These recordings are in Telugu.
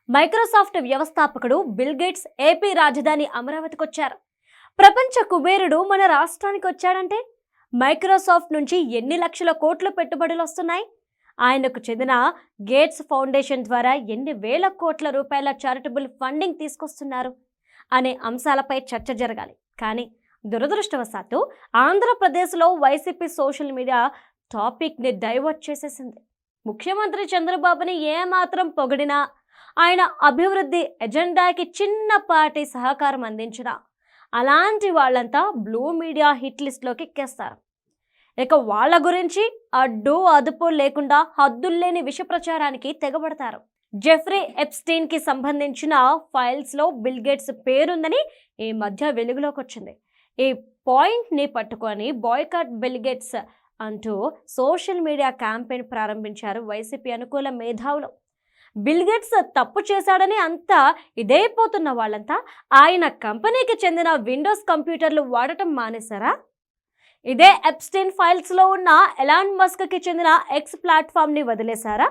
మైక్రోసాఫ్ట్ వ్యవస్థాపకుడు బిల్ గేట్స్ ఏపీ రాజధాని అమరావతికి వచ్చారు. ప్రపంచ కుబేరుడు మన రాష్ట్రానికి వచ్చాడంటే మైక్రోసాఫ్ట్ నుంచి ఎన్ని లక్షల కోట్ల పెట్టుబడులు వస్తున్నాయి? ఆయనకు చెందిన గేట్స్ ఫౌండేషన్ ద్వారా ఎన్ని వేల కోట్ల రూపాయల చారిటబుల్ ఫండింగ్ తీసుకొస్తున్నారు అనే అంశాలపై చర్చ జరగాలి. కానీ దురదృష్టవశాత్తు ఆంధ్రప్రదేశ్లో వైసీపీ సోషల్ మీడియా టాపిక్ని డైవర్ట్ చేసేసింది. ముఖ్యమంత్రి చంద్రబాబుని ఏమాత్రం పొగిడినా, ఆయన అభివృద్ధి ఎజెండాకి చిన్నపాటి సహకారం అందించిన అలాంటి వాళ్ళంతా బ్లూ మీడియా హిట్ లిస్ట్లోకి ఎక్కేస్తారు. ఇక వాళ్ళ గురించి అడ్డు అదుపు లేకుండా హద్దుల్లేని విష ప్రచారానికి తెగబడతారు. జెఫ్రీ ఎప్స్టీన్కి సంబంధించిన ఫైల్స్లో బిల్ గేట్స్ పేరుందని ఈ మధ్య వెలుగులోకి వచ్చింది. ఈ పాయింట్ని పట్టుకొని బాయ్కాట్ బిల్ గేట్స్ అంటూ సోషల్ మీడియా క్యాంపెయిన్ ప్రారంభించారు వైసీపీ అనుకూల మేధావులు. బిల్ గేట్స్ తప్పు చేశాడని అంతా ఇదైపోతున్న వాళ్ళంతా ఆయన కంపెనీకి చెందిన విండోస్ కంప్యూటర్లు వాడటం మానేశారా? ఇదే ఎప్స్టీన్ ఫైల్స్లో ఉన్న ఎలాన్ మస్క్కి చెందిన ఎక్స్ ప్లాట్ఫామ్ని వదిలేశారా?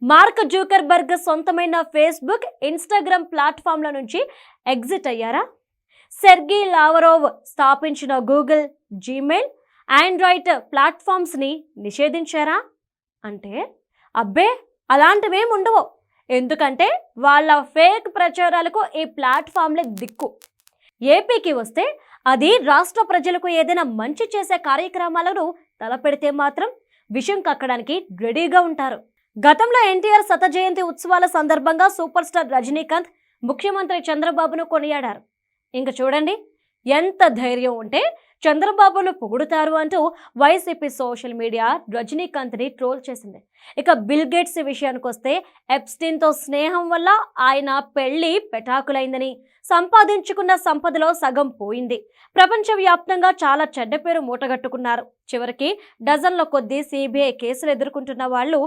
మార్క్ జూకర్బర్గ్ సొంతమైన ఫేస్బుక్, ఇన్స్టాగ్రామ్ ప్లాట్ఫామ్ల నుంచి ఎగ్జిట్ అయ్యారా? సెర్గీ లావరోవ్ స్థాపించిన గూగుల్, జీమెయిల్, ఆండ్రాయిడ్ ప్లాట్ఫామ్స్ని నిషేధించారా? అంటే అబ్బే, అలాంటివేం ఉండవు. ఎందుకంటే వాళ్ళ ఫేక్ ప్రచారాలకు ఈ ప్లాట్ఫామ్లే దిక్కు. ఏపీకి వస్తే అది రాష్ట్ర ప్రజలకు ఏదైనా మంచి చేసే కార్యక్రమాలను తలపెడితే మాత్రం విషయం కక్కడానికి రెడీగా ఉంటారు. గతంలో ఎన్టీఆర్ శత జయంతి ఉత్సవాల సందర్భంగా సూపర్ స్టార్ రజనీకాంత్ ముఖ్యమంత్రి చంద్రబాబును కొనియాడారు. ఇంక చూడండి, ఎంత ధైర్యం ఉంటే చంద్రబాబును పొగుడుతారు అంటూ వైసీపీ సోషల్ మీడియా రజనీకాంత్ని ట్రోల్ చేసింది. ఇక బిల్ గేట్స్ విషయానికి వస్తే ఎప్స్టీన్తో స్నేహం వల్ల ఆయన పెళ్లి పెటాకులైందని, సంపాదించుకున్న సంపదలో సగం పోయింది, ప్రపంచవ్యాప్తంగా చాలా చెడ్డ పేరు మూటగట్టుకున్నారు. చివరికి డజన్ల కొద్దీ సిబిఐ కేసులు ఎదుర్కొంటున్న వాళ్ళు,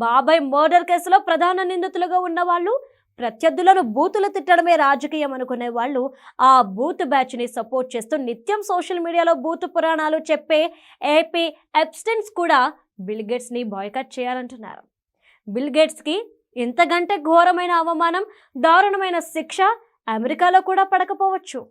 బాబాయ్ మర్డర్ కేసులో ప్రధాన నిందితులుగా ఉన్న వాళ్ళు, ప్రత్యర్థులను బూతులు తిట్టడమే రాజకీయం అనుకునే వాళ్ళు ఆ బూత్ బ్యాచ్ని సపోర్ట్ చేస్తూ నిత్యం సోషల్ మీడియాలో బూత్ పురాణాలు చెప్పే ఏపీ ఎప్స్టీన్స్ కూడా బిల్ గేట్స్ని బాయ్కాట్ చేయాలంటున్నారు. బిల్ గేట్స్కి ఇంతకంటే ఘోరమైన అవమానం, దారుణమైన శిక్ష అమెరికాలో కూడా పడకపోవచ్చు.